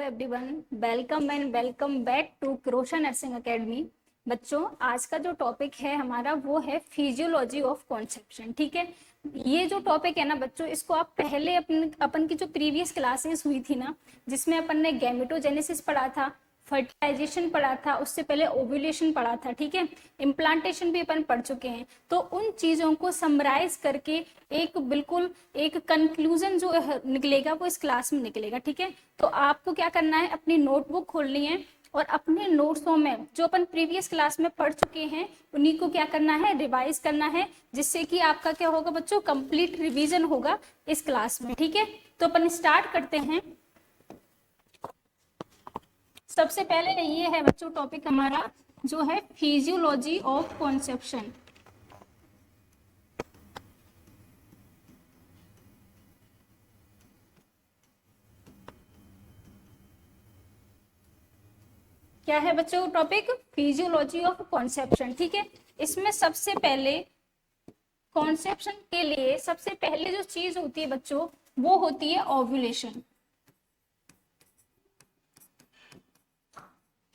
Hello everyone, welcome and welcome back to Krosha nursing academy. बच्चों, आज का जो टॉपिक है हमारा वो है फिजियोलॉजी ऑफ कॉन्सेप्शन। ठीक है, ये जो टॉपिक है ना बच्चों, इसको आप पहले अपन की जो प्रीवियस क्लासेस हुई थी ना, जिसमें अपन ने गैमेटोजेनेसिस पढ़ा था, फर्टिलाइजेशन पढ़ा था, उससे पहले ओव्यूलेशन पढ़ा था। ठीक है, इम्प्लांटेशन भी अपन पढ़ चुके हैं। तो उन चीजों को समराइज करके एक बिल्कुल एक कंक्लूजन जो निकलेगा वो इस क्लास में निकलेगा। ठीक है, तो आपको क्या करना है, अपनी नोटबुक खोलनी है और अपने नोट्सों में जो अपन प्रीवियस क्लास में पढ़ चुके हैं उन्हीं को क्या करना है, रिवाइज करना है, जिससे कि आपका क्या होगा बच्चों, कंप्लीट रिवीजन होगा इस क्लास में। ठीक है, तो अपन स्टार्ट करते हैं। सबसे पहले ये है बच्चों टॉपिक हमारा जो है फिजियोलॉजी ऑफ कॉन्सेप्शन। क्या है बच्चों टॉपिक, फिजियोलॉजी ऑफ कॉन्सेप्शन। ठीक है, इसमें सबसे पहले कॉन्सेप्शन के लिए सबसे पहले जो चीज होती है बच्चों वो होती है ओव्यूलेशन।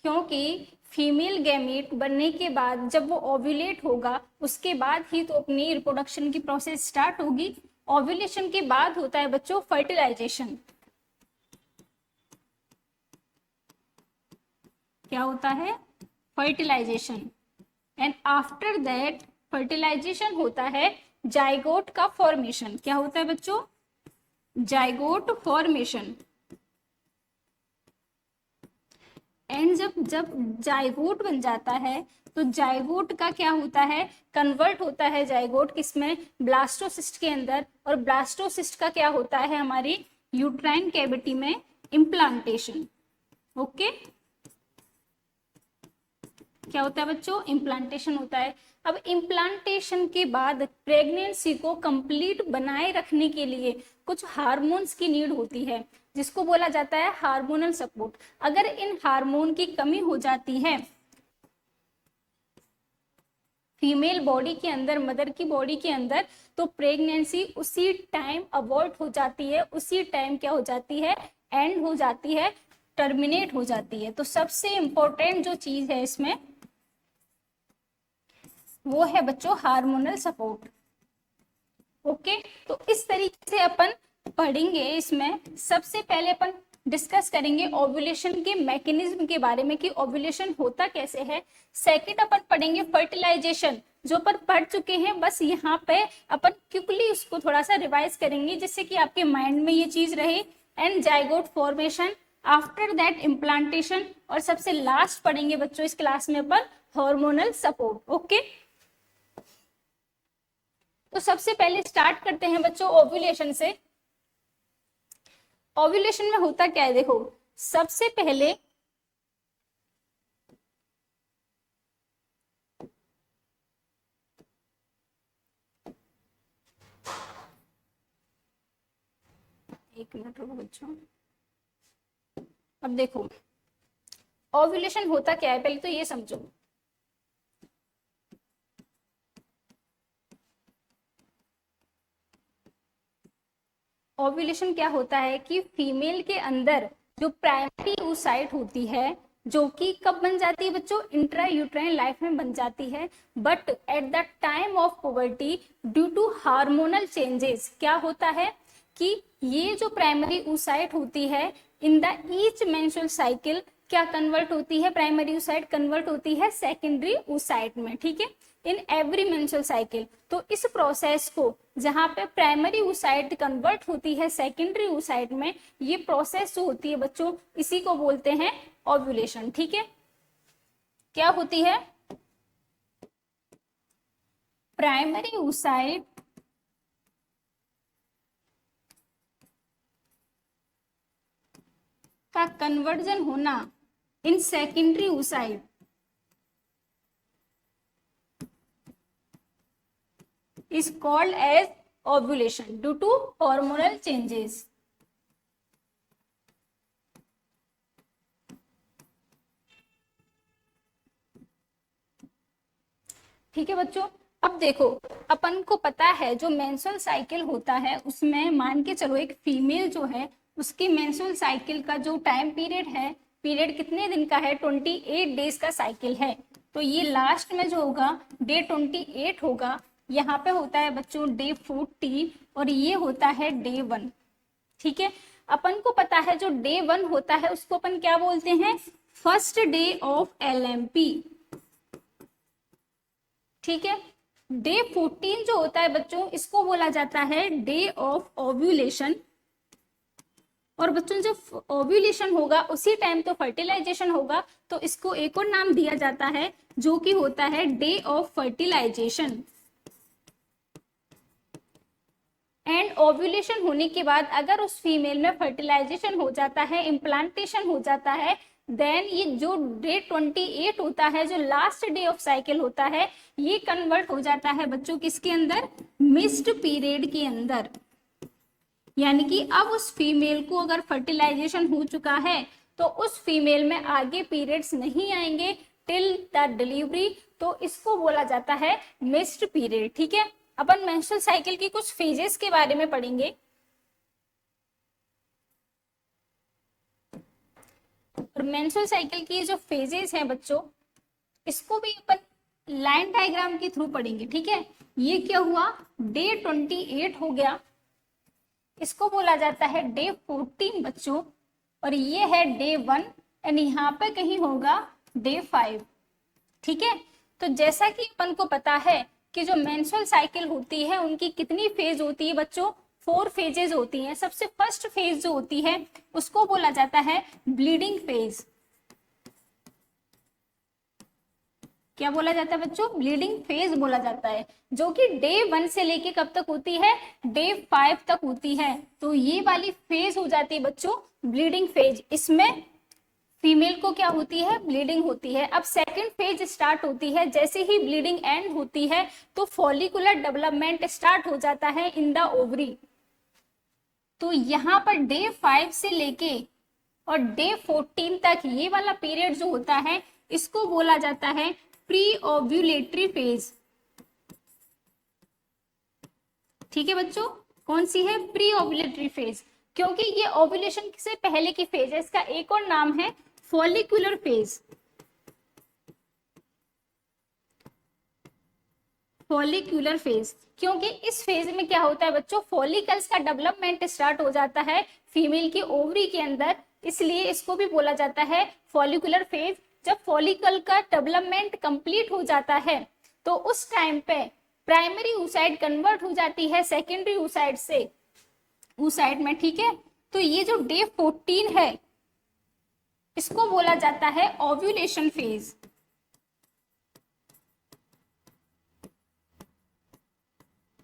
क्योंकि फीमेल गैमीट बनने के बाद जब वो ओव्यूलेट होगा उसके बाद ही तो अपनी रिप्रोडक्शन की प्रोसेस स्टार्ट होगी। ओव्यूलेशन के बाद होता है बच्चों फर्टिलाइजेशन। क्या होता है, fertilisation. And after that fertilisation होता है जाइगोट का फॉर्मेशन। क्या होता है बच्चों, जाइगोट फॉर्मेशन। एंड जब जब जाइगोट बन जाता है तो जाइगोट का क्या होता है, कन्वर्ट होता है जाइगोट किसमें, ब्लास्टोसिस्ट के अंदर। और ब्लास्टोसिस्ट का क्या होता है हमारी यूट्राइन कैविटी में इम्प्लांटेशन। ओके, क्या होता है बच्चों, इम्प्लांटेशन होता है। अब इम्प्लांटेशन के बाद प्रेगनेंसी को कंप्लीट बनाए रखने के लिए कुछ हार्मोन्स की नीड होती है, जिसको बोला जाता है हार्मोनल सपोर्ट। अगर इन हार्मोन की कमी हो जाती है फीमेल बॉडी के अंदर, मदर की बॉडी के अंदर, तो प्रेगनेंसी उसी टाइम अबॉर्ट हो जाती है, उसी टाइम क्या हो जाती है, एंड हो जाती है, टर्मिनेट हो जाती है। तो सबसे इंपॉर्टेंट जो चीज है इसमें वो है बच्चों हार्मोनल सपोर्ट। ओके, तो इस तरीके से अपन पढ़ेंगे। इसमें सबसे पहले अपन डिस्कस करेंगे ओव्यूलेशन के मैकेनिज्म के बारे में कि ओव्यूलेशन होता कैसे है। सेकंड अपन पढ़ेंगे फर्टिलाइजेशन, जो अपन पढ़ चुके हैं, बस यहाँ पे अपन क्विकली उसको थोड़ा सा रिवाइज करेंगे जिससे कि आपके माइंड में ये चीज रहे। And zygote formation, after that implantation, और सबसे लास्ट पढ़ेंगे बच्चों इस क्लास में अपन हार्मोनल सपोर्ट। ओके, तो सबसे पहले स्टार्ट करते हैं बच्चों ओव्यूलेशन से। ओव्यूलेशन में होता क्या है, देखो सबसे पहले एक मिनट रुको बच्चों। अब देखो ओव्यूलेशन होता क्या है, पहले तो ये समझो। ओव्यूलेशन क्या होता है कि फीमेल के अंदर जो प्राइमरी oocyte होती है, जो कि कब बन जाती है बच्चों, इंट्रा यूट्राइन लाइफ में बन जाती है। But at the time of puberty due to hormonal changes क्या होता है कि ये जो प्राइमरी oocyte होती है in the each menstrual cycle क्या कन्वर्ट होती है, प्राइमरी oocyte कन्वर्ट होती है सेकेंडरी oocyte में। ठीक है, इन एवरी मेंस्ट्रुअल साइकिल। तो इस प्रोसेस को जहां पे प्राइमरी oocyte कन्वर्ट होती है सेकेंडरी oocyte में, ये प्रोसेस जो होती है बच्चों इसी को बोलते हैं ओव्यूलेशन। ठीक है, क्या होती है, प्राइमरी oocyte का कन्वर्जन होना in secondary oocyte is called as ovulation due to hormonal changes। ठीक है बच्चों, अब देखो अपन को पता है जो मेंस्ट्रुअल साइकिल होता है उसमें मान के चलो एक फीमेल जो है उसकी मेंस्ट्रुअल साइकिल का जो टाइम पीरियड है, पीरियड कितने दिन का है, 28 डेज का साइकिल है। तो ये लास्ट में जो होगा डे 28 होगा, यहाँ पे होता है बच्चों डे 14 और ये होता है डे 1। ठीक है, अपन को पता है जो डे 1 होता है उसको अपन क्या बोलते हैं, फर्स्ट डे ऑफ LMP। ठीक है, डे 14 जो होता है बच्चों इसको बोला जाता है डे ऑफ ओव्यूलेशन। और बच्चों जब ओव्यूलेशन होगा उसी टाइम तो फर्टिलाइजेशन होगा, तो इसको एक और नाम दिया जाता है जो कि होता है day of fertilisation. And ovulation होने के बाद अगर उस फीमेल में फर्टिलाइजेशन हो जाता है, इम्प्लांटेशन हो जाता है, देन ये जो डे 28 होता है, जो लास्ट डे ऑफ साइकिल होता है, ये कन्वर्ट हो जाता है बच्चों किसके अंदर, मिस्ड पीरियड के अंदर। यानी कि अब उस फीमेल को अगर फर्टिलाइजेशन हो चुका है तो उस फीमेल में आगे पीरियड्स नहीं आएंगे टिल द डिलीवरी, तो इसको बोला जाता है मिस्ड पीरियड। ठीक है, अपन मेंस्ट्रुअल साइकिल की कुछ फेजेस के बारे में पढ़ेंगे। और मेंस्ट्रुअल साइकिल की जो फेजेस हैं बच्चों, इसको भी अपन लाइन डायग्राम के थ्रू पढ़ेंगे। ठीक है, ये क्या हुआ, डे 28 हो गया, इसको बोला जाता है डे 14 बच्चों, और ये है डे 1 एंड यहाँ पे कहीं होगा डे 5। ठीक है, तो जैसा कि अपन को पता है कि जो मेंस्ट्रुअल साइकिल होती है उनकी कितनी फेज होती है बच्चों, 4 फेजेज होती हैं। सबसे फर्स्ट फेज जो होती है उसको बोला जाता है ब्लीडिंग फेज। क्या बोला जाता है बच्चों, ब्लीडिंग फेज बोला जाता है, जो कि डे 1 से लेके कब तक होती है, डे 5 तक होती है। तो ये वाली फेज हो जाती है बच्चों ब्लीडिंग फेज, इसमें फीमेल को क्या होती है, ब्लीडिंग होती है। अब सेकंड फेज स्टार्ट होती है, जैसे ही ब्लीडिंग एंड होती है तो फॉलिकुलर डेवलपमेंट स्टार्ट हो जाता है इन द ओवरी। तो यहाँ पर डे 5 से लेके और डे 14 तक ये वाला पीरियड जो होता है इसको बोला जाता है प्री ओव्यूलेटरी फेज। ठीक है बच्चों, कौन सी है, प्री ओव्यूलेटरी फेज, क्योंकि ये ओव्यूलेशन से पहले की फेज है। इसका एक और नाम है फॉलिकुलर फेज। फॉलिकुलर फेज, क्योंकि इस फेज में क्या होता है बच्चों, फॉलिकल्स का डेवलपमेंट स्टार्ट हो जाता है फीमेल की ओवरी के अंदर, इसलिए इसको भी बोला जाता है फॉलिकुलर फेज। जब फॉलिकल का डेवलपमेंट कंप्लीट हो जाता है तो उस टाइम पे प्राइमरी oocyte कन्वर्ट हो जाती है सेकेंडरी oocyte से oocyte में। ठीक है, तो ये जो डे 14 है इसको बोला जाता है ovulation phase.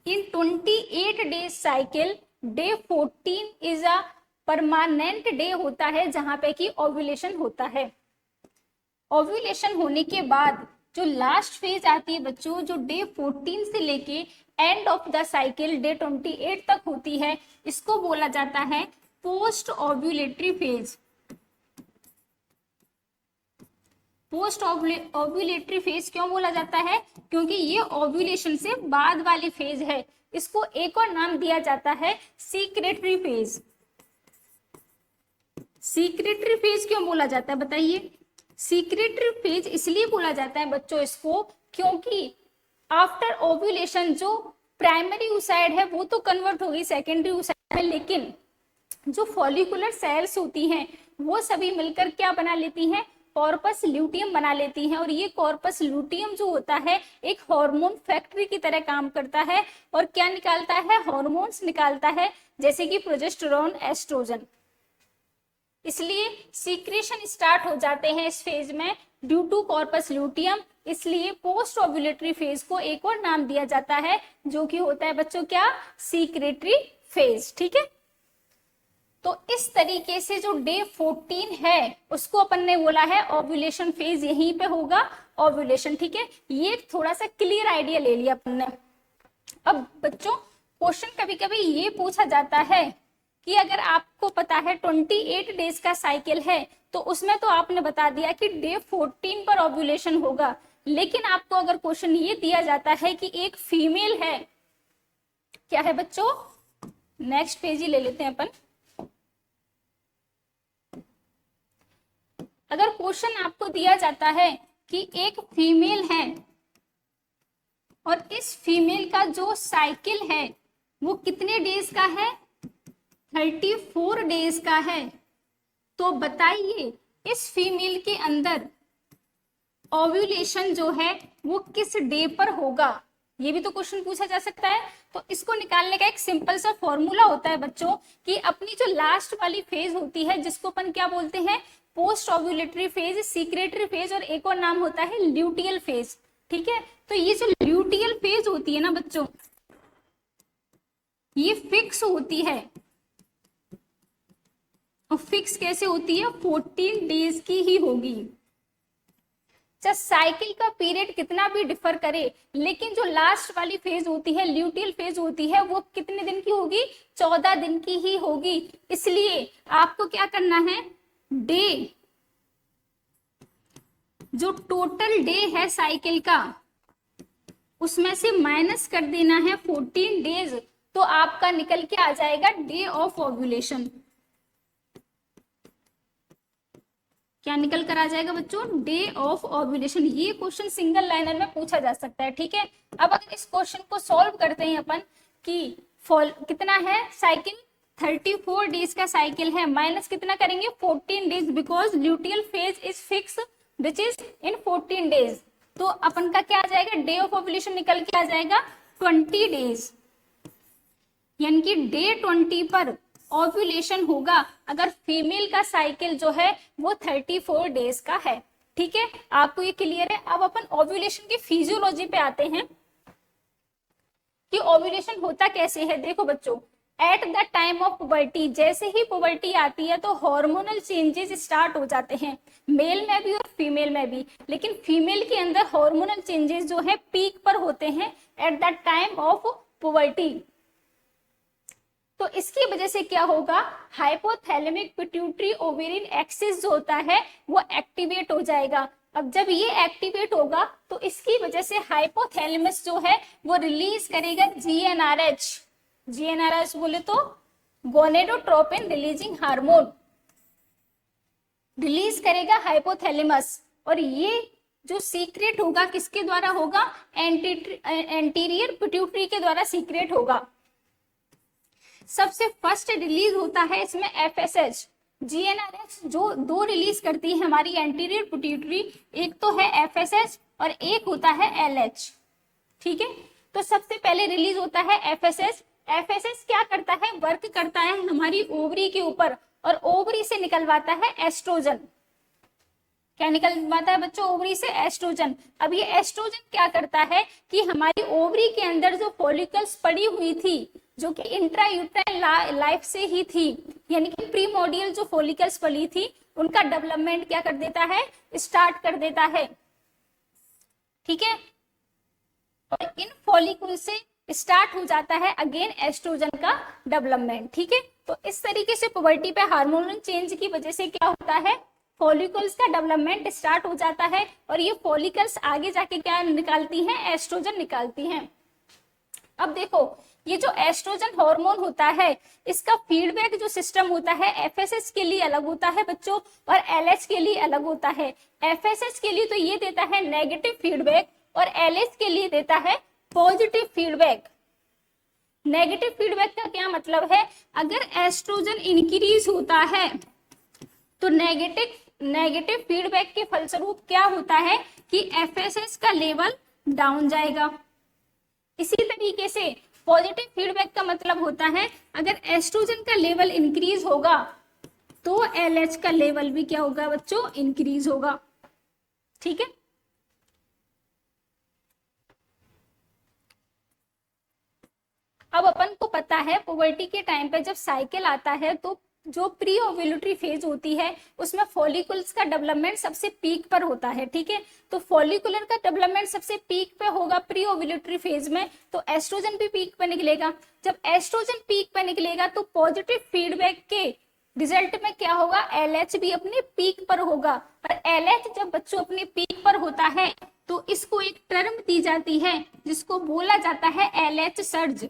In 28 days cycle day 14 is a permanent day होता है जहां पे कि ओव्यूलेशन होता है। ओव्यूलेशन होने के बाद जो लास्ट फेज आती है बच्चों, जो डे 14 से लेके end of the cycle day 28 तक होती है, इसको बोला जाता है post ovulatory phase. Post ovulatory phase क्यों बोला जाता है, क्योंकि ये ओव्यूलेशन से बाद वाली फेज है। इसको एक और नाम दिया जाता है सीक्रेटरी फेज। सीक्रेटरी फेज क्यों बोला जाता है बताइए, सीक्रेटरी फेज इसलिए बोला जाता है बच्चों इसको, क्योंकि आफ्टर ओव्यूलेशन जो प्राइमरी oocyte है वो तो कन्वर्ट होगी सेकेंडरी oocyte में, लेकिन जो फॉलिकुलर सेल्स होती हैं वो सभी मिलकर क्या बना लेती हैं, कॉर्पस ल्यूटियम बना लेती हैं। और ये कॉर्पस ल्यूटियम जो होता है एक हार्मोन फैक्ट्री की तरह काम करता है और क्या निकालता है, हार्मोन्स निकालता है, जैसे कि प्रोजेस्टेरोन, एस्ट्रोजन। इसलिए सीक्रेशन स्टार्ट हो जाते हैं इस फेज में ड्यू टू कॉर्पस ल्यूटियम, इसलिए पोस्ट ओव्यूलेटरी फेज को एक और नाम दिया जाता है जो कि होता है बच्चों क्या, सीक्रेटरी फेज। ठीक है, तो इस तरीके से जो डे 14 है उसको अपन ने बोला है ओव्यूलेशन फेज, यहीं पे होगा ओव्यूलेशन। ठीक है, ये थोड़ा सा क्लियर आइडिया ले लिया अपन ने। अब बच्चों क्वेश्चन कभी कभी ये पूछा जाता है कि अगर आपको पता है 28 डेज का साइकिल है तो उसमें तो आपने बता दिया कि डे 14 पर ओव्यूलेशन होगा, लेकिन आपको अगर क्वेश्चन ये दिया जाता है कि एक फीमेल है, क्या है बच्चों, नेक्स्ट पेज ही ले लेते हैं अपन, अगर क्वेश्चन आपको दिया जाता है कि एक फीमेल है और इस फीमेल का जो साइकिल है वो कितने डेज का है, 34 डेज का है, तो बताइए इस फीमेल के अंदर ओव्यूलेशन जो है वो किस डे पर होगा। ये भी तो क्वेश्चन पूछा जा सकता है। तो इसको निकालने का एक सिंपल सा फॉर्मूला होता है बच्चों कि अपनी जो लास्ट वाली फेज होती है जिसको अपन क्या बोलते हैं, post ovulatory phase, secretory phase, और एक और नाम होता है ल्यूटियल फेज। ठीक है, तो ये जो ल्यूटियल फेज होती है ना बच्चों, ये फिक्स होती है। और फिक्स कैसे होती है, 14 डेज की ही होगी। चाहे साइकिल का पीरियड कितना भी डिफर करे, लेकिन जो लास्ट वाली फेज होती है, ल्यूटियल फेज होती है, वो कितने दिन की होगी, 14 दिन की ही होगी। इसलिए आपको क्या करना है, डे, जो टोटल डे है साइकिल का उसमें से माइनस कर देना है 14 डेज, तो आपका निकल के आ जाएगा डे ऑफ ओव्यूलेशन। क्या निकल कर आ जाएगा बच्चों, डे ऑफ ओव्यूलेशन। ये क्वेश्चन सिंगल लाइनर में पूछा जा सकता है। ठीक है, अब अगर इस क्वेश्चन को सॉल्व करते हैं अपन कि कितना है साइकिल, 34 डेज का साइकिल है, माइनस कितना करेंगे 14 days, because luteal phase is fix which is in 14 days. तो अपन का क्या आ जाएगा, डे ऑफ ओव्यूलेशन निकल के आ जाएगा 20 डेज, यानी कि डे 20 पर ओव्यूलेशन होगा अगर फीमेल का साइकिल जो है वो 34 डेज का है। ठीक है, आपको ये क्लियर है। अब अपन ओव्यूलेशन की फिजियोलॉजी पे आते हैं कि ओव्यूलेशन होता कैसे है। देखो बच्चों, eight the time of puberty, जैसे ही पुबर्टी आती है तो हार्मोनल चेंजेस स्टार्ट हो जाते हैं, मेल में भी और फीमेल में भी। लेकिन फीमेल के अंदर हार्मोनल चेंजेस जो है पीक पर होते हैं eight the time of puberty. तो इसकी वजह से क्या होगा, हाइपोथैलेमिक पिट्यूटरी ओवेरियन एक्सिस जो होता है वो एक्टिवेट हो जाएगा। अब जब ये एक्टिवेट होगा तो इसकी वजह से हाइपोथैलेमस जो है वो रिलीज करेगा जीएनआरएच। जीएनआरएच बोले तो गोनेडोट्रोपिन रिलीजिंग हार्मोन रिलीज करेगा हाइपोथैलेमस, और ये जो सीक्रेट होगा किसके द्वारा होगा, एंटीरियर पिट्यूटरी के द्वारा सीक्रेट होगा। सबसे फर्स्ट रिलीज होता है इसमें एफएसएच। जीएनआरएच जो दो रिलीज करती है हमारी एंटीरियर पिट्यूटरी, एक तो है एफएसएच और एक होता है एलएच। ठीक है, तो सबसे पहले रिलीज होता है एफएसएच। एफएसएच क्या करता है, वर्क करता है हमारी ओवरी के ऊपर और ओवरी से निकलवाता है एस्ट्रोजन। क्या निकलवाता है बच्चों, ओवरी से एस्ट्रोजन। अब ये एस्ट्रोजन क्या करता है कि हमारी ओवरी के अंदर जो फॉलिकल्स पड़ी हुई थी जो कि इंट्रायूट्राइन लाइफ से ही थी, यानी कि प्रीमोडियल जो फॉलिकल्स पड़ी थी उनका डेवलपमेंट क्या कर देता है, स्टार्ट कर देता है। ठीक है, और इन फॉलिकल से स्टार्ट हो जाता है अगेन एस्ट्रोजन का डेवलपमेंट। ठीक है, तो इस तरीके से पुबर्टी पे हार्मोनल चेंज की वजह से क्या होता है, फॉलिकल्स का डेवलपमेंट स्टार्ट हो जाता है और ये फॉलिकल्स आगे जाके क्या निकालती हैं, एस्ट्रोजन निकालती हैं। अब देखो, ये जो एस्ट्रोजन हार्मोन होता है इसका फीडबैक जो सिस्टम होता है एफएसएच के लिए अलग होता है बच्चों और एलएच के लिए अलग होता है। एफएसएच के लिए तो ये देता है नेगेटिव फीडबैक और एलएच के लिए देता है पॉजिटिव फीडबैक। नेगेटिव फीडबैक का क्या मतलब है, अगर एस्ट्रोजन इंक्रीज होता है तो नेगेटिव फीडबैक के फलस्वरूप क्या होता है कि एफएसएच का लेवल डाउन जाएगा। इसी तरीके से पॉजिटिव फीडबैक का मतलब होता है अगर एस्ट्रोजन का लेवल इंक्रीज होगा तो एलएच का लेवल भी क्या होगा बच्चों, इंक्रीज होगा। ठीक है, अब अपन को पता है पुबर्टी के टाइम पे जब साइकिल आता है तो जो प्री ओव्यूलेटरी फेज होती है उसमें फॉलिकल्स का डेवलपमेंट सबसे पीक पर होता है। ठीक है, तो फॉलिकुलर का डेवलपमेंट सबसे पीक पे होगा प्री ओव्यूलेटरी फेज में, तो एस्ट्रोजन भी पीक पे निकलेगा। जब एस्ट्रोजन पीक पे निकलेगा तो पॉजिटिव फीडबैक के रिजल्ट में क्या होगा, एलएच भी अपने पीक पर होगा। और एलएच जब बच्चों अपने पीक पर होता है तो इसको एक टर्म दी जाती है जिसको बोला जाता है एलएच सर्ज।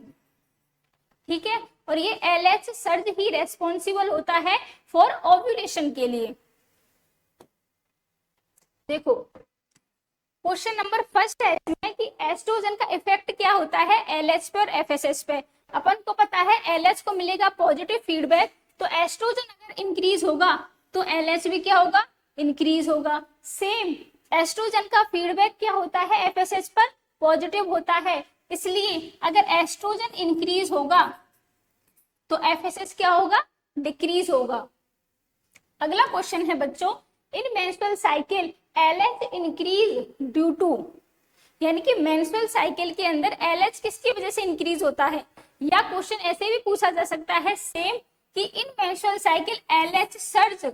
ठीक है, और ये एलएच सर्ज ही रेस्पॉन्सिबल होता है फॉर ओव्यूलेशन के लिए। देखो क्वेश्चन नंबर फर्स्ट है इसमें कि एस्ट्रोजन का इफेक्ट क्या होता है एलएच पे और एफएसएच पे। अपन को पता है एलएच को मिलेगा पॉजिटिव फीडबैक, तो एस्ट्रोजन अगर इंक्रीज होगा तो एलएच भी क्या होगा, इंक्रीज होगा। सेम एस्ट्रोजन का फीडबैक क्या होता है एफएसएच पर, पॉजिटिव होता है, इसलिए अगर एस्ट्रोजन इंक्रीज होगा तो एफएसएच क्या होगा, डिक्रीज होगा। अगला क्वेश्चन है बच्चों, in menstrual cycle LH increase due to, यानी कि मेंस्ट्रुअल साइकिल के अंदर एलएच किसकी वजह से इंक्रीज होता है, या क्वेश्चन ऐसे भी पूछा जा सकता है सेम कि इन मेंस्ट्रुअल साइकिल एलएच सर्ज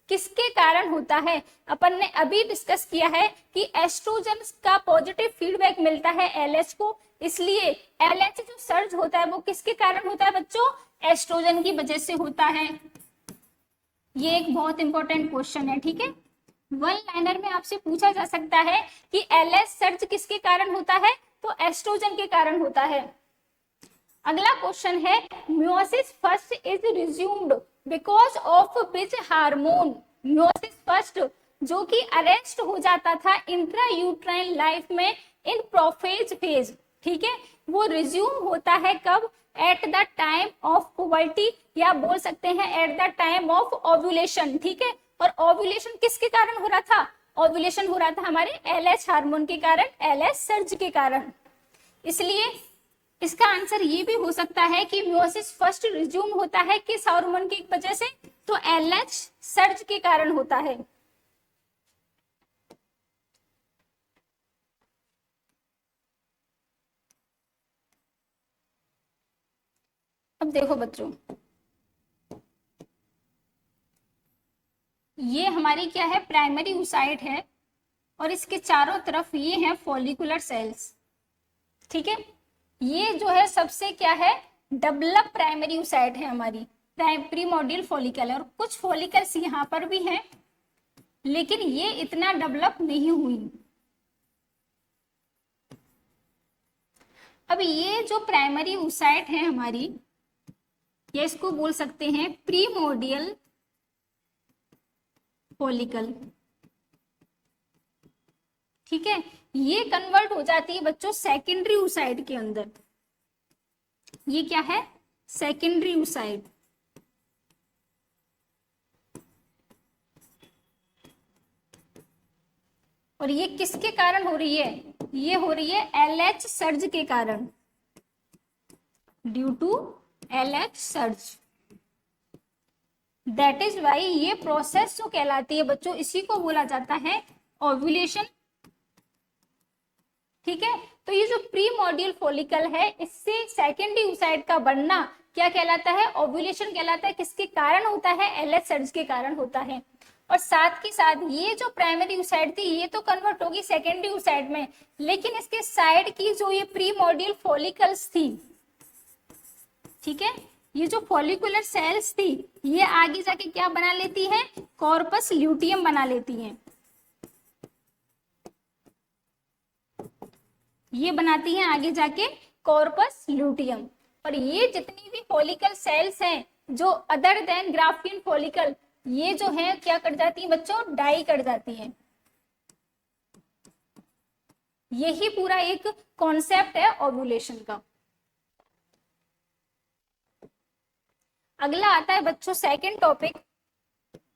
किसके कारण होता है। अपन ने अभी डिस्कस किया है कि एस्ट्रोजन का पॉजिटिव फीडबैक मिलता है एलएच को, इसलिए एलएच जो सर्ज होता है वो किसके कारण होता है बच्चों, एस्ट्रोजन की वजह से होता है। ये एक बहुत इंपॉर्टेंट क्वेश्चन है, ठीक है। वन लाइनर में आपसे पूछा जा सकता है कि एलएच सर्ज किसके कारण होता है, तो एस्ट्रोजन के कारण होता है। अगला क्वेश्चन है, meiosis first is resumed because of which hormone. Meiosis first जो कि अरेस्ट हो जाता था इंट्रा यूट्राइन लाइफ में इन प्रोफेज फेज, ठीक है, वो रिज्यूम होता है कब, eight the time of puberty, या बोल सकते हैं eight the time of ovulation, ठीक है। और ओव्यूलेशन किसके कारण हो रहा था, ओव्यूलेशन हो रहा था हमारे एलएच हार्मोन के कारण, एलएच सर्ज के कारण। इसलिए इसका आंसर ये भी हो सकता है कि मियोसिस फर्स्ट रिज्यूम होता है किस हार्मोन की वजह से, तो एलएच सर्ज के कारण होता है। अब देखो बच्चों, ये हमारी क्या है, प्राइमरी oocyte है, और इसके चारों तरफ ये है फॉलिकुलर सेल्स, ठीक है। ये जो है सबसे क्या है, डेवलप प्राइमरी oocyte है हमारी, प्रीमोर्डियल फॉलिकल है, और कुछ फॉलिकल्स यहाँ पर भी हैं लेकिन ये इतना डेवलप नहीं हुई। अब ये जो प्राइमरी oocyte है हमारी, ये इसको बोल सकते हैं प्रीमोर्डियल फॉलिकल, ठीक है। ये कन्वर्ट हो जाती है बच्चों सेकेंडरी oocyte के अंदर। ये क्या है, सेकेंडरी oocyte। और ये किसके कारण हो रही है, ये हो रही है एलएच सर्ज के कारण, due to LH surge. That is why ये प्रोसेस जो कहलाती है बच्चों, इसी को बोला जाता है ओव्यूलेशन, ठीक है। तो ये जो प्रीमोर्डियल फॉलिकल है, इससे सेकेंडरी oocyte का बनना क्या कहलाता है, ओव्यूलेशन कहलाता है। किसके कारण होता है, एलएच सर्ज के कारण होता है। और साथ के साथ ये जो प्राइमरी oocyte थी ये तो कन्वर्ट होगी सेकेंडरी oocyte में, लेकिन इसके साइड की जो ये प्रीमोर्डियल फॉलिकल्स थी, ठीक है, ये जो फॉलिकुलर सेल्स थी ये आगे जाके क्या बना लेती है, कॉर्पस ल्यूटियम बना लेती हैं। ये बनाती हैं आगे जाके कॉर्पस ल्यूटियम। और ये जितनी भी फॉलिकल सेल्स हैं जो अदर देन ग्राफियन फॉलिकल, ये जो है क्या कर जाती हैं बच्चों, डाई कर जाती हैं। यही पूरा एक कॉन्सेप्ट है ओव्यूलेशन का। अगला आता है बच्चों सेकंड टॉपिक,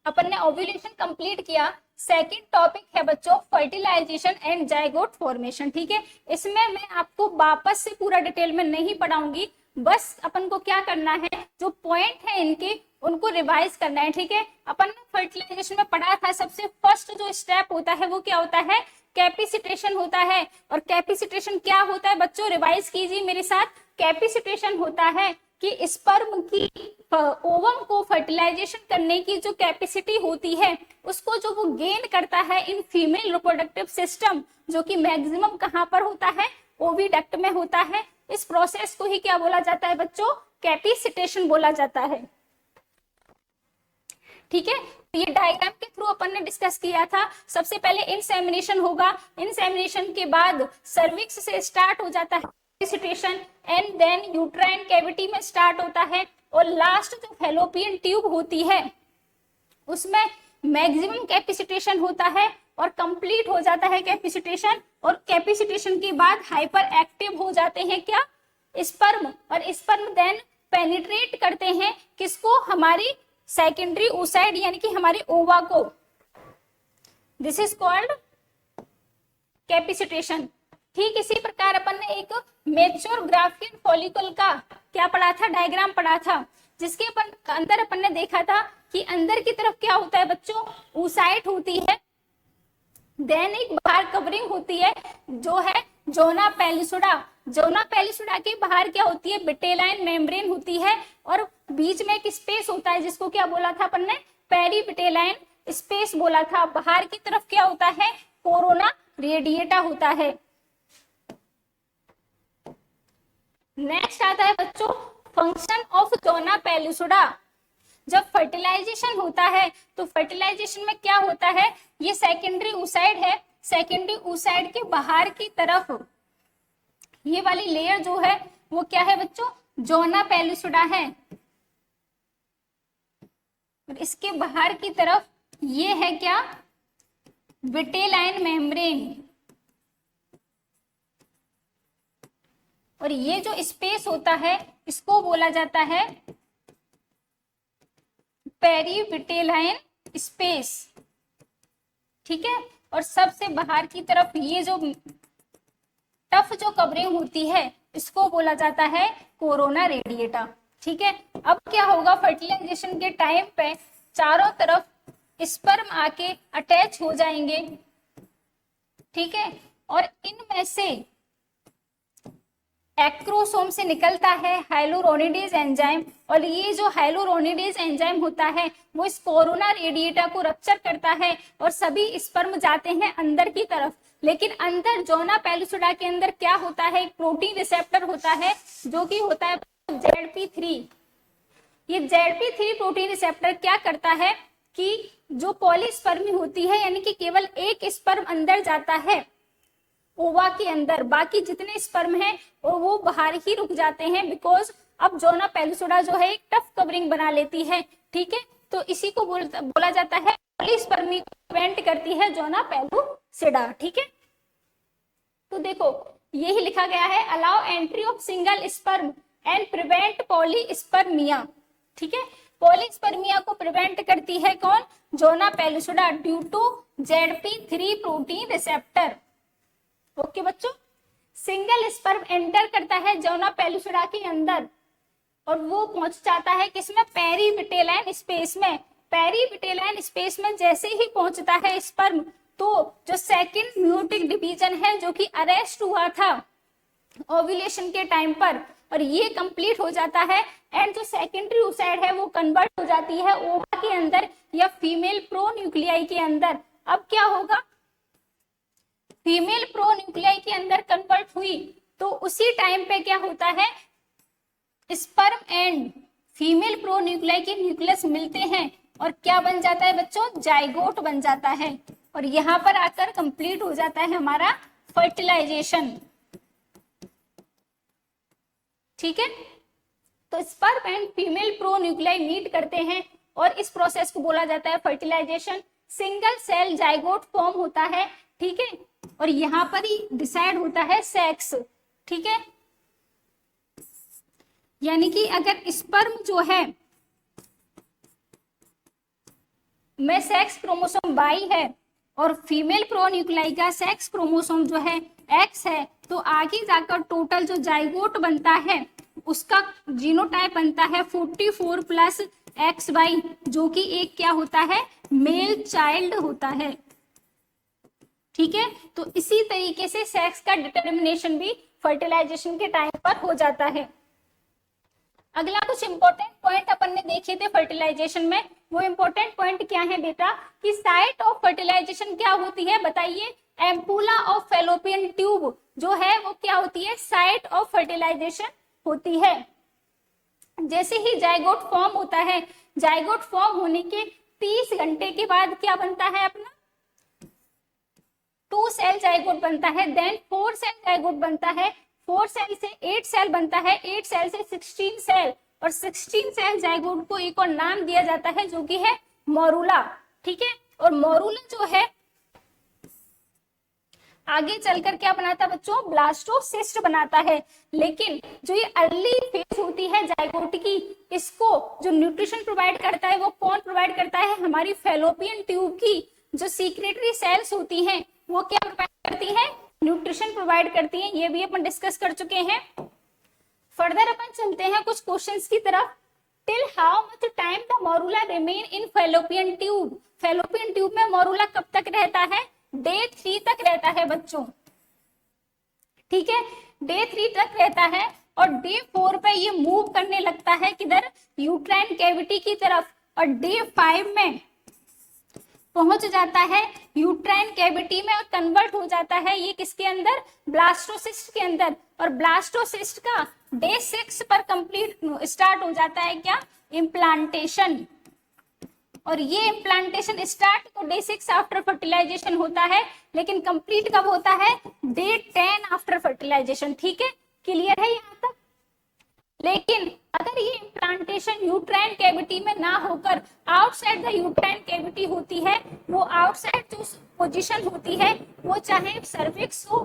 अपन ने ओव्यूलेशन कंप्लीट किया। सेकंड टॉपिक है बच्चों फर्टिलाइजेशन एंड जाइगोट फॉर्मेशन, ठीक है। इसमें मैं आपको वापस से पूरा डिटेल में नहीं पढ़ाऊंगी, बस अपन को क्या करना है, जो पॉइंट है इनके उनको रिवाइज करना है, ठीक है। अपन ने फर्टिलाइजेशन में पढ़ा था सबसे फर्स्ट जो स्टेप होता है वो क्या होता है, कैपिसिटेशन होता है। और कैपिसिटेशन क्या होता है बच्चों, रिवाइज कीजिए मेरे साथ। कैपिसिटेशन होता है कि स्पर्म की ओवम को फर्टिलाइजेशन करने की जो कैपेसिटी होती है उसको जो वो गेन करता है इन फीमेल रिप्रोडक्टिव सिस्टम, जो कि मैक्सिमम कहाँ पर होता है, ओविडक्ट में होता है। इस प्रोसेस को ही क्या बोला जाता है बच्चों, कैपिसिटेशन बोला जाता है, ठीक है। ये डायग्राम के थ्रू अपन ने डिस्कस किया था। सबसे पहले इंसेमिनेशन होगा, इंसेमिनेशन के बाद सर्विक्स से स्टार्ट हो जाता है capacitation, and then uterine cavity में स्टार्ट होता है, और लास्ट जो फैलोपियन ट्यूब होती है उसमें मैक्सिमम कैपेसिटेशन होता है और कंप्लीट हो जाता है कैपेसिटेशन, और कैपेसिटेशन के बाद हाइपर एक्टिव हो जाते हैं क्या, स्पर्म, और स्पर्म देन पेनिट्रेट करते हैं किसको, हमारी सेकेंडरी ओसाइड यानी कि हमारे ओवा को। This is called capacitation. ठीक इसी प्रकार अपन ने एक मेच्योर ग्राफियन फॉलिकल का क्या पढ़ा था, डायग्राम पढ़ा था, जिसके अंदर अपन ने देखा था कि अंदर की तरफ क्या होता है बच्चों, oocyte होती है, देन एक बाहर कवरिंग होती है जो है जोना पेलिसुडा। जोना पेलिसुडा के बाहर क्या होती है, बिटेलाइन मेम्ब्रेन होती है, और बीच में एक स्पेस होता है जिसको क्या बोला था अपन ने, पेरीबिटेलाइन स्पेस बोला था। बाहर की तरफ क्या होता है, कोरोना रेडिएटा होता है। नेक्स्ट आता है बच्चों फंक्शन ऑफ जोना पेलिसुडा। जब फर्टिलाइजेशन होता है तो फर्टिलाइजेशन में क्या होता है, ये सेकेंडरी oocyte है, सेकेंडरी oocyte के बाहर की तरफ ये वाली लेयर जो है वो क्या है बच्चों, जोना पेलिसुडा है, और इसके बाहर की तरफ ये है क्या, विटेलाइन मेम्ब्रेन, और ये जो स्पेस होता है इसको बोला जाता है पेरीविटेलाइन स्पेस। ठीक है, और सबसे बाहर की तरफ ये जो टफ जो कवरिंग होती है इसको बोला जाता है कोरोना रेडिएटा। ठीक है, अब क्या होगा, फर्टिलाइजेशन के टाइम पे चारों तरफ स्पर्म आके अटैच हो जाएंगे। ठीक है, और इनमें से एक्रोसोम से निकलता है हाइलुरोनिडेज एंजाइम, और ये जो हाइलुरोनिडेज एंजाइम होता है वो इस कोरोना रेडिएटा को रप्चर करता है और सभी स्पर्म जाते हैं अंदर की तरफ। लेकिन अंदर जोना पेलिसुडा के अंदर क्या होता है, एक प्रोटीन रिसेप्टर होता है जो कि होता है ZP3। ये ZP3 प्रोटीन रिसेप्टर क्या करता है कि जो पॉलीस्पर्मी होती है यानी कि केवल एक स्पर्म अंदर जाता है ओवा के अंदर, बाकी जितने स्पर्म हैं वो बाहर ही रुक जाते हैं, बिकॉज अब जोना पेलिसुडा जो है एक टफ कवरिंग बना लेती है। ठीक है, तो इसी को बोला जाता है पॉलीस्पर्मी को प्रिवेंट करती है जोना पेलिसुडा। ठीक है, तो देखो यही लिखा गया है, allow entry of single sperm and prevent polyspermia. ठीक है, पॉलीस्पर्मिया को प्रिवेंट करती है कौन, zona pellucida, due to ZP3 protein receptor. Okay बच्चों, सिंगल स्पर्म एंटर करता है जोना पेलिसुडा के अंदर और वो पहुंच जाता है किसमें, पेरीविटेलाइन स्पेस में। पेरीविटेलाइन स्पेस में जैसे ही पहुंचता है स्पर्म, तो जो सेकंड म्यूटिक डिवीजन है जो कि अरेस्ट हुआ था ओव्यूलेशन के टाइम पर, और ये कंप्लीट हो जाता है, एंड जो सेकेंडरी oocyte है वो कन्वर्ट हो जाती है ओवा के अंदर या फीमेल प्रोन्यूक्लियाई के अंदर। अब क्या होगा, फीमेल प्रोन्यूक्लियाई के अंदर कन्वर्ट हुई तो उसी टाइम पे क्या होता है, स्पर्म एंड फीमेल प्रोन्यूक्लियाई के न्यूक्लियस मिलते हैं और क्या बन जाता है बच्चों, जाइगोट बन जाता है, और यहाँ पर आकर कंप्लीट हो जाता है हमारा फर्टिलाइजेशन। ठीक है, तो sperm and female pronuclei meet करते हैं और इस प्रोसेस को बोला जाता है fertilisation. Single cell zygote form होता है। ठीक है, और यहाँ पर ही डिसाइड होता है सेक्स। ठीक है, यानी कि अगर स्पर्म जो है में सेक्स क्रोमोसोम Y है और फीमेल प्रोन्यूक्लियाई का सेक्स क्रोमोसोम जो है X है, तो आगे जाकर टोटल जो जाइगोट बनता है उसका जीनोटाइप बनता है 44 प्लस XY, जो कि एक क्या होता है, मेल चाइल्ड होता है। ठीक है, तो इसी तरीके से सेक्स का डिटर्मिनेशन भी फर्टिलाइजेशन के टाइम पर हो जाता है। अगला कुछ इंपॉर्टेंट पॉइंट अपन ने देखे थे फर्टिलाइजेशन में, वो इंपॉर्टेंट पॉइंट क्या है बेटा, कि साइट ऑफ फर्टिलाइजेशन क्या होती है बताइए, एम्पूला ऑफ फैलोपियन ट्यूब जो है वो क्या होती है, साइट ऑफ फर्टिलाइजेशन होती है। जैसे ही जाइगोट फॉर्म होता है, जाइगोट फॉर्म होने के 30 घंटे के बाद क्या बनता है अपना, 2 सेल जाइगोट बनता है, देन 4 सेल जाइगोट बनता है, 4 सेल से 8 सेल बनता है, 8 सेल से 16 सेल, और 16 सेल जाइगोट को एक और नाम दिया जाता है जो कि है मोरूला। ठीक है। और मोरूला जो है आगे चलकर क्या बनाता है बच्चों, ब्लास्टोसिस्ट बनाता है। लेकिन जो ये अर्ली फेज होती है जाइगोट की, इसको जो न्यूट्रिशन प्रोवाइड करता है वो कौन प्रोवाइड करता है, हमारी फैलोपियन ट्यूब की जो सीक्रेटरी सेल्स होती हैं वो क्या प्रोवाइड करती है, न्यूट्रिशन प्रोवाइड करती है। ये भी अपन डिस्कस कर चुके हैं। फर्दर अपन चलते हैं कुछ क्वेश्चंस की तरफ। Till how much time the morula remain in fallopian tube, fallopian tube में मोरूला कब तक रहता है, डे 3 तक रहता है बच्चों, ठीक है, डे 3 तक रहता है। और डे 4 पे ये मूव करने लगता है किधर, यूट्राइन कैविटी की तरफ, और डे 5 में पहुंच जाता है यूट्राइन कैविटी में और कन्वर्ट हो जाता है ये किसके अंदर, ब्लास्टोसिस्ट के अंदर। और ब्लास्टोसिस्ट का डे 6 पर कंप्लीट स्टार्ट हो जाता है क्या, इम्प्लांटेशन। और ये इम्प्लांटेशन स्टार्ट तो डे 6 आफ्टर फर्टिलाइजेशन होता है, लेकिन कंप्लीट कब होता है, डे 10 आफ्टर फर्टिलाइजेशन। ठीक है, क्लियर है यहाँ तक। लेकिन अगर ये इम्प्लांटेशन यूट्राइन कैविटी में ना होकर आउटसाइड द यूट्राइन कैविटी होती है, वो आउटसाइड जो पोजीशन होती है वो चाहे सर्विक्स हो,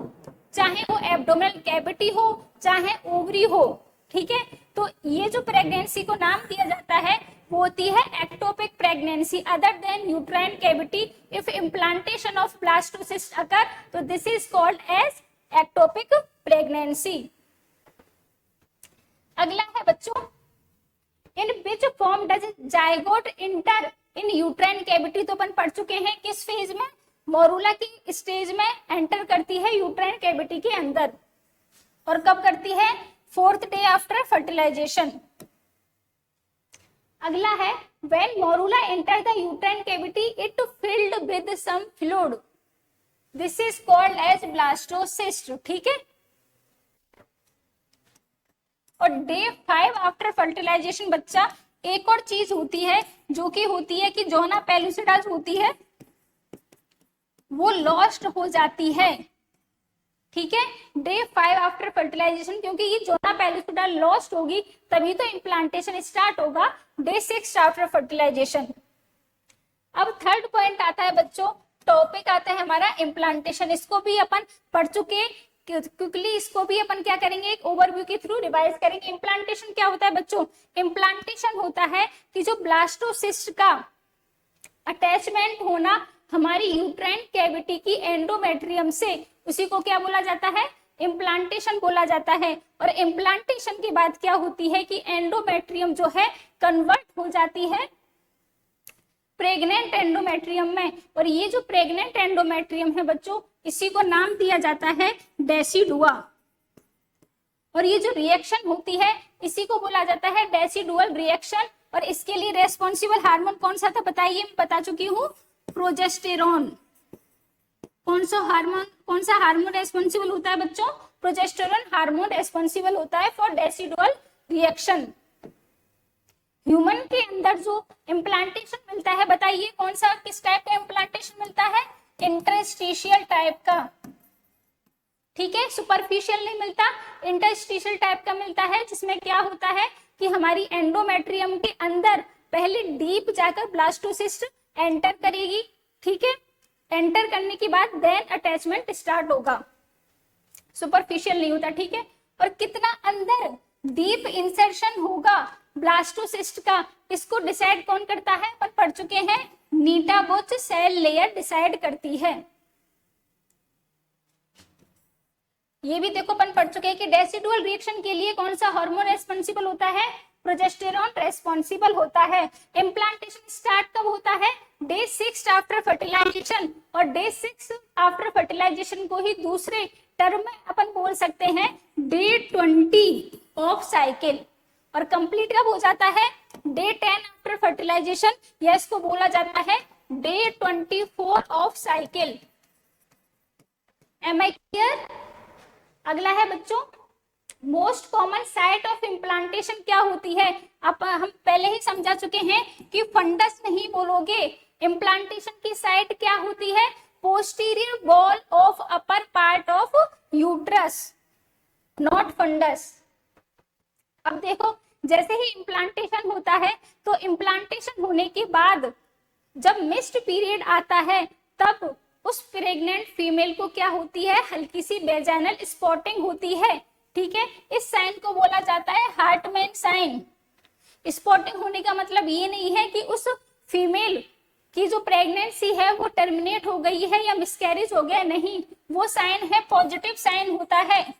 चाहे वो एब्डोमिनल कैविटी हो, चाहे ओवरी हो, ठीक है, तो ये जो प्रेगनेंसी को नाम दिया जाता है वो होती है ectopic pregnancy other than uterine cavity. If implantation of blastocyst occur तो this is called as ectopic pregnancy. अगला है बच्चों, in which form does zygote enter in uterine cavity, तो अपन पढ़ चुके हैं किस फेज में, मोरूला की स्टेज में एंटर करती है यूट्राइन कैविटी के अंदर, और कब करती है, 4th डे आफ्टर फर्टिलाइजेशन। अगला है when morula enter the uterine cavity it filled with some fluid, this is called as blastocyst. ठीक है, और डे 5 आफ्टर फर्टिलाइजेशन बच्चा एक और चीज होती है जो कि होती है कि जोना पेलुसिडा होती है वो लॉस्ट हो जाती है। ठीक है, डे 5 आफ्टर फर्टिलाइजेशन, क्योंकि ये जोना पेलुसिडा लॉस्ट होगी तभी तो इम्प्लांटेशन स्टार्ट होगा डे 6 आफ्टर फर्टिलाइजेशन। अब थर्ड पॉइंट आता है बच्चों, टॉपिक आता है हमारा इम्प्लांटेशन। इसको भी अपन पढ़ चुके, क्विकली इसको भी अपन क्या करेंगे, एक ओवरव्यू के थ्रू रिवाइज करेंगे। इम्प्लांटेशन क्या होता है बच्चों, इम्प्लांटेशन होता है कि जो ब्लास्टोसिस्ट का अटैचमेंट होना हमारी यूट्राइन कैविटी की एंडोमेट्रियम से, उसी को क्या बोला जाता है, इम्प्लांटेशन बोला जाता है। और इम्प्लांटेशन के बाद क्या होती है कि एंडोमेट्रियम जो है कन्वर्ट हो जाती है प्रेग्नेंट एंडोमेट्रियम में। और ये जो प्रेग्नेंट एंडोमेट्रियम है बच्चों, इसी को नाम दिया जाता है डेसिडुआ। और ये जो रिएक्शन होती है इसी को बोला जाता है डेसिडुअल रिएक्शन। और इसके लिए रेस्पॉन्सिबल हार्मोन कौन सा था बताइए, मैं बता चुकी हूँ, प्रोजेस्टेरॉन। कौन सा हार्मोन रेस्पॉन्सिबल होता है बच्चों, प्रोजेस्टेरॉन हार्मोन रेस्पॉन्सिबल होता है फॉर डेसिडुअल रिएक्शन। ह्यूमन के अंदर जो इम्प्लांटेशन मिलता है बताइए कौन सा, किस टाइप का इम्प्लांटेशन मिलता है, इंटरस्टिशियल टाइप का। ठीक है, सुपरफिशियल नहीं मिलता, इंटरस्टिशियल टाइप का मिलता है, जिसमें क्या होता है कि हमारी एंडोमेट्रियम के अंदर पहले डीप जाकर ब्लास्टोसिस्ट एंटर करेगी। ठीक है, एंटर करने के बाद देन अटैचमेंट स्टार्ट होगा, सुपरफिशियल नहीं होता। ठीक है, और कितना अंदर डीप इंसर्शन होगा ब्लास्टोसिस्ट का, इसको डिसाइड कौन करता है, अपन पढ़ चुके हैं, नीटाबोच सेल लेयर डिसाइड करती है। ये भी देखो अपन पढ़ चुके हैं कि डेसिडुअल रिएक्शन के लिए कौन सा हार्मोन रेस्पॉन्सिबल होता है, प्रोजेस्टेरॉन रेस्पॉन्सिबल होता है। इम्प्लांटेशन स्टार्ट कब होता है, डे 6 आफ्टर फर्टिलाइजेशन। और डे 6 आफ्टर फर्टिलाइजेशन को ही दूसरे टर्म में अपन बोल सकते हैं डे 20 ऑफ साइकिल। और कंप्लीट कब हो जाता है, डे 10 आफ्टर फर्टिलाइजेशन, या इसको बोला जाता है day 24 of cycle. Am I clear. अगला है बच्चों, most common site of implantation क्या होती है, अब हम पहले ही समझा चुके हैं कि फंडस नहीं बोलोगे, इम्प्लांटेशन की साइट क्या होती है, posterior wall of upper part of uterus, not fundus. अब देखो, जैसे ही इम्प्लांटेशन होता है तो इम्प्लांटेशन होने के बाद जब मिस्ड पीरियड आता है तब उस प्रेग्नेंट फीमेल को क्या होती है, हल्की सी वेजाइनल स्पॉटिंग होती है। ठीक है, इस साइन को बोला जाता है हार्टमैन साइन। स्पॉटिंग होने का मतलब ये नहीं है कि उस फीमेल की जो प्रेगनेंसी है वो टर्मिनेट हो गई है या मिसकैरेज हो गया, नहीं, वो साइन है पॉजिटिव साइन होता है।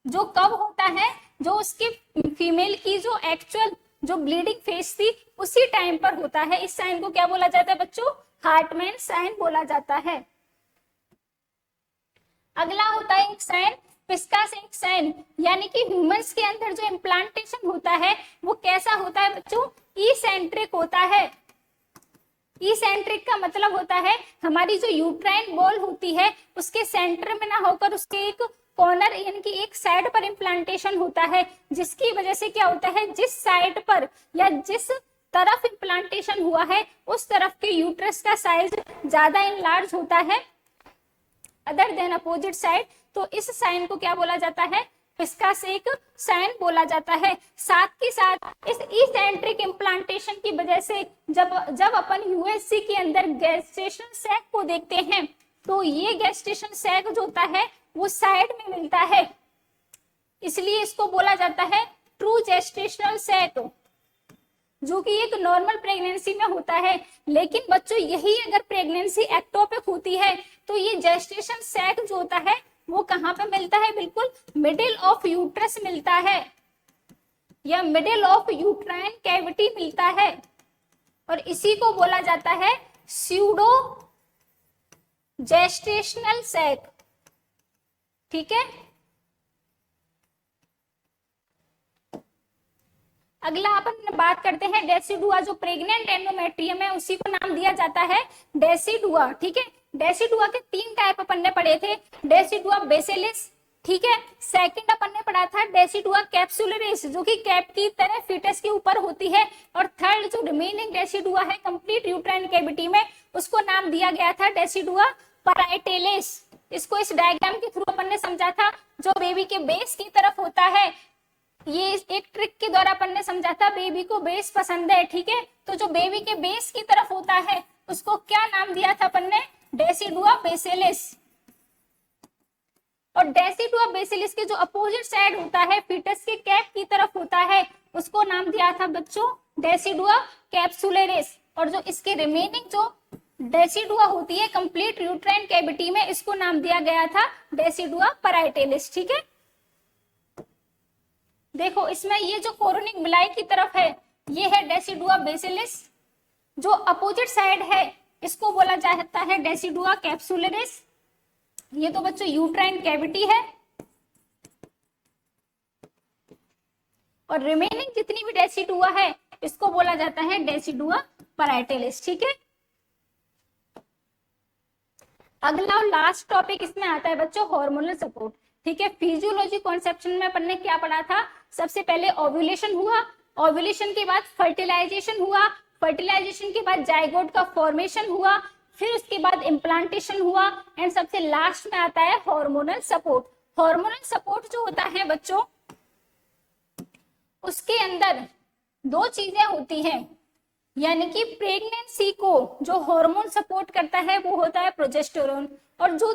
जो कब होता है, जो उसकी फीमेल की जो एक्चुअल जो ब्लीडिंग फेज थी उसी टाइम पर होता है। इस साइन को क्या बोला जाता है बच्चों, हार्टमैन साइन बोला जाता है। अगला होता है एक साइन पिस्कास एक साइन, यानी कि ह्यूमंस के अंदर जो इम्प्लांटेशन होता है वो कैसा होता है बच्चों, इसेंट्रिक होता है। इसेंट्रिक का मतलब होता है हमारी जो यूट्राइन बॉल होती है उसके सेंटर में ना होकर उसके एक कॉर्नर यानी कि एक साइड पर इम्प्लांटेशन होता है, जिसकी वजह से क्या होता है, जिस साइड पर या जिस तरफ इम्प्लांटेशन हुआ है उस तरफ के यूट्रस का साइज ज्यादा इनलार्ज होता है अदर देन अपोजिट साइड। तो इस साइन को क्या बोला जाता है, पिस्कास एक साइन बोला जाता है। साथ के साथ इस इसेंट्रिक इम्प्लांटेशन की वजह से जब अपन यूएससी के अंदर गेस्टेशन सैक को देखते हैं तो ये गेस्टेशन सैक जो होता है वो साइड में मिलता है, इसलिए इसको बोला जाता है ट्रू जेस्टेशनल सैक, जो कि एक नॉर्मल प्रेगनेंसी में होता है। लेकिन बच्चों यही अगर प्रेगनेंसी एक्टोपिक होती है तो ये जेस्टेशन सैक जो होता है वो कहाँ पे मिलता है, बिल्कुल मिडिल ऑफ यूट्रस मिलता है या मिडिल ऑफ यूट्राइन कैविटी मिलता है, और इसी को बोला जाता है स्यूडो जेस्टेशनल सैक। ठीक है, अगला अपन बात करते हैं डेसिडुआ। जो प्रेग्नेंट एंडोमेट्रियम है उसी को नाम दिया जाता है डेसिडुआ। ठीक है, डेसिडुआ के 3 टाइप अपन ने पढ़े थे, डेसिडुआ बेसिलिस, ठीक है, सेकंड अपन ने पढ़ा था डेसिडुआ कैप्सुलरिस जो कि कैप की तरह फीटस के ऊपर होती है, और थर्ड जो रिमेनिंग डेसिडुआ है कंप्लीट यूट्राइन कैविटी में उसको नाम दिया गया था डेसिडुआ पैराइटेलिस। इसको इस डायग्राम के थ्रू अपन ने समझा था, जो बेबी के बेस की तरफ होता है। ये एक ट्रिक के द्वारा अपन ने समझा था, बेबी को बेस पसंद है, ठीक है, तो जो बेबी के बेस की तरफ होता है उसको क्या नाम दिया था अपन ने, डेसिडुआ बेसिलिस। और डेसिडुआ बेसिलिस के जो अपोजिट साइड होता है फीटस के कैप की तरफ होता है उसको नाम दिया था बच्चों डेसिडुआ कैप्सुलरिस। और जो इसके रिमेनिंग जो डेसिडुआ होती है कंप्लीट यूट्राइन कैविटी में इसको नाम दिया गया था डेसिडुआ पैराइटेलिस। ठीक है, देखो इसमें ये जो कोरोनिक बिलाई की तरफ है ये है डेसिडुआ बेसिलिस, जो अपोजिट साइड है इसको बोला जाता है डेसिडुआ कैप्सुलरिस। ये तो बच्चों यूट्राइन कैविटी है, और रिमेनिंग जितनी भी डेसिडुआ है इसको बोला जाता है डेसिडुआ पैराइटेलिस। ठीक है, अगला और लास्ट टॉपिक इसमें आता है बच्चों हार्मोनल सपोर्ट। ठीक है, फिजियोलॉजी कॉन्सेप्शन में अपन ने क्या पढ़ा था, सबसे पहले ओव्यूलेशन हुआ, ओव्यूलेशन के बाद फर्टिलाइजेशन हुआ, फर्टिलाइजेशन के बाद जाइगोट का फॉर्मेशन हुआ, फिर उसके बाद इम्प्लांटेशन हुआ, एंड सबसे लास्ट में आता है हार्मोनल सपोर्ट। हार्मोनल सपोर्ट जो होता है बच्चों उसके अंदर 2 चीजें होती हैं, यानी कि प्रेगनेंसी को जो हार्मोन सपोर्ट करता है वो होता है प्रोजेस्टेरोन, और जो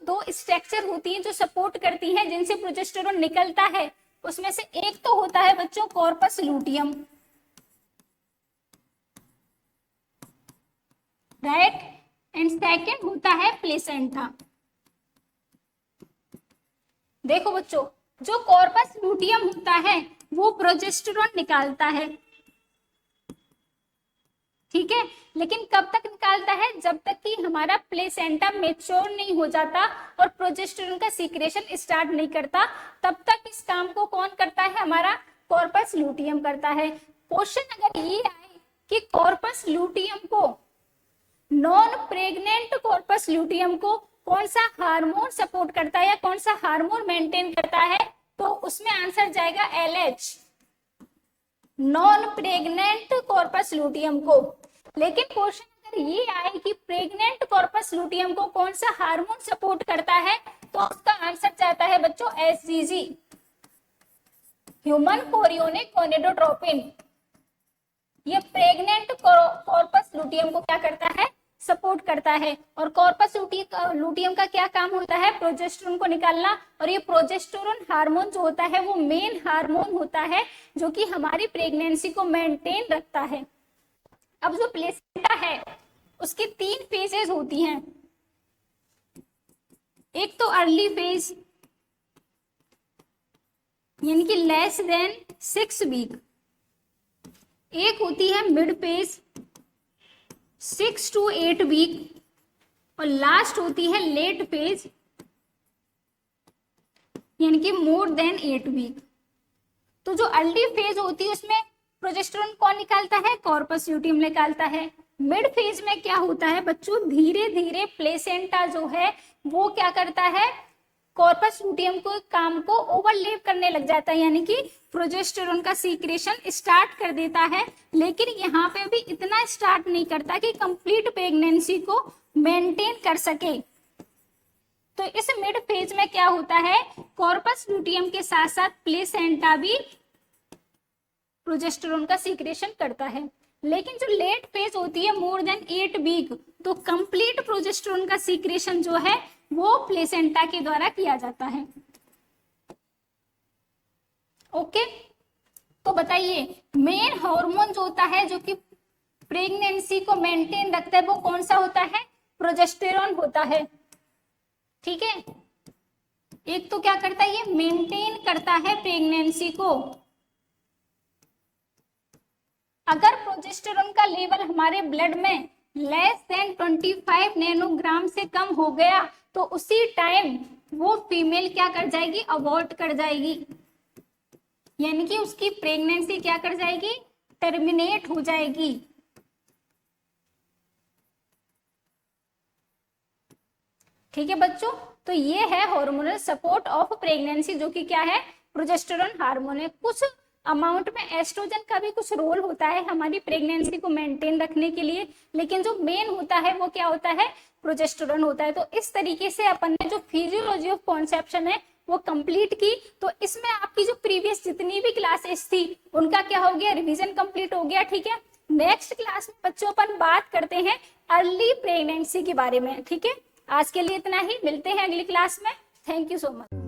दो स्ट्रक्चर होती हैं जो सपोर्ट करती हैं जिनसे प्रोजेस्टेरोन निकलता है उसमें से एक तो होता है बच्चों corpus luteum, right, and second होता है प्लेसेंटा। देखो बच्चों, जो कॉर्पस लूटियम होता है वो प्रोजेस्टेरोन निकालता है, ठीक है, लेकिन कब तक निकालता है, जब तक कि हमारा प्लेसेंटा मेच्योर नहीं हो जाता और प्रोजेस्टेरोन का सीक्रेशन स्टार्ट नहीं करता, तब तक इस काम को कौन करता है, हमारा कॉर्पस लूटियम करता है। क्वेश्चन अगर ये आए कि कॉर्पस लूटियम को, नॉन प्रेग्नेंट कॉर्पस लूटियम को कौन सा हार्मोन सपोर्ट करता है या कौन सा हार्मोन मेंटेन करता है, तो उसमें आंसर जाएगा LH, non pregnant corpus luteum को। लेकिन क्वेश्चन अगर ये आए कि प्रेग्नेंट कॉर्पस लूटियम को कौन सा हार्मोन सपोर्ट करता है, तो उसका आंसर जाता है बच्चों HCG, ह्यूमन कोरियोनिक गोनेडोट्रोपिन। ये प्रेग्नेंट कॉर्पस लुटियम को क्या करता है, सपोर्ट करता है। और कॉर्पस लुटियम का क्या काम होता है, प्रोजेस्टेरोन को निकालना। और ये प्रोजेस्टेरोन हार्मोन जो होता है वो मेन हार्मोन होता है जो कि हमारी प्रेगनेंसी को मेंटेन रखता है। अब जो प्लेसेंटा है उसकी 3 फेजेस होती हैं। एक तो अर्ली फेज यानी कि लेस देन 6 वीक, एक होती है मिड फेज 6 to 8 वीक, और लास्ट होती है लेट फेज यानी कि मोर देन 8 वीक। तो जो अर्ली फेज होती है उसमें प्रोजेस्टेरोन कौन निकालता है, कॉर्पस ल्यूटियम निकालता है। मिड फेज में क्या होता है बच्चों, धीरे धीरे प्लेसेंटा जो है वो क्या करता है, कॉर्पस लुटियम को काम को ओवरलेप करने लग जाता है, यानी कि प्रोजेस्टेरोन का सीक्रेशन स्टार्ट कर देता है। लेकिन यहाँ पे भी इतना स्टार्ट नहीं करता कि कंप्लीट प्रेगनेंसी को मेंटेन कर सके। तो इस मिड फेज में क्या होता है, कॉर्पस लुटियम के साथ साथ प्लेसेंटा भी प्रोजेस्टेरोन का सीक्रेशन करता है। लेकिन जो लेट फेज होती है मोर देन 8 वीक, तो कंप्लीट प्रोजेस्टेरोन का सीक्रेशन जो है वो प्लेसेंटा के द्वारा किया जाता है। ओके, तो बताइए मेन हार्मोन जो होता है जो कि प्रेगनेंसी को मेंटेन रखता है वो कौन सा होता है, प्रोजेस्टेरोन होता है। ठीक है, एक तो क्या करता है, ये मेंटेन करता है प्रेगनेंसी को। अगर प्रोजेस्टेरोन का लेवल हमारे ब्लड में लेस देन 25 नैनोग्राम से कम हो गया तो उसी टाइम वो फीमेल क्या कर जाएगी, अबॉर्ट कर जाएगी, यानी कि उसकी प्रेगनेंसी क्या कर जाएगी, टर्मिनेट हो जाएगी। ठीक है बच्चों, तो ये है हार्मोनल सपोर्ट ऑफ प्रेगनेंसी जो कि क्या है, प्रोजेस्टेरोन हार्मोन है। कुछ अमाउंट में एस्ट्रोजन का भी कुछ रोल होता है हमारी प्रेगनेंसी को मेंटेन रखने के लिए, लेकिन जो मेन होता है वो क्या होता है, प्रोजेस्टेरोन होता है। तो इस तरीके से अपन ने जो फिजियोलॉजी ऑफ कॉन्सेप्शन है वो कंप्लीट की। तो इसमें आपकी जो प्रीवियस जितनी भी क्लासेस थी उनका क्या हो गया, रिवीजन कंप्लीट हो गया। ठीक है, नेक्स्ट क्लास में बच्चों अपन बात करते हैं अर्ली प्रेगनेंसी के बारे में। ठीक है, आज के लिए इतना ही, मिलते हैं अगली क्लास में। Thank you so much.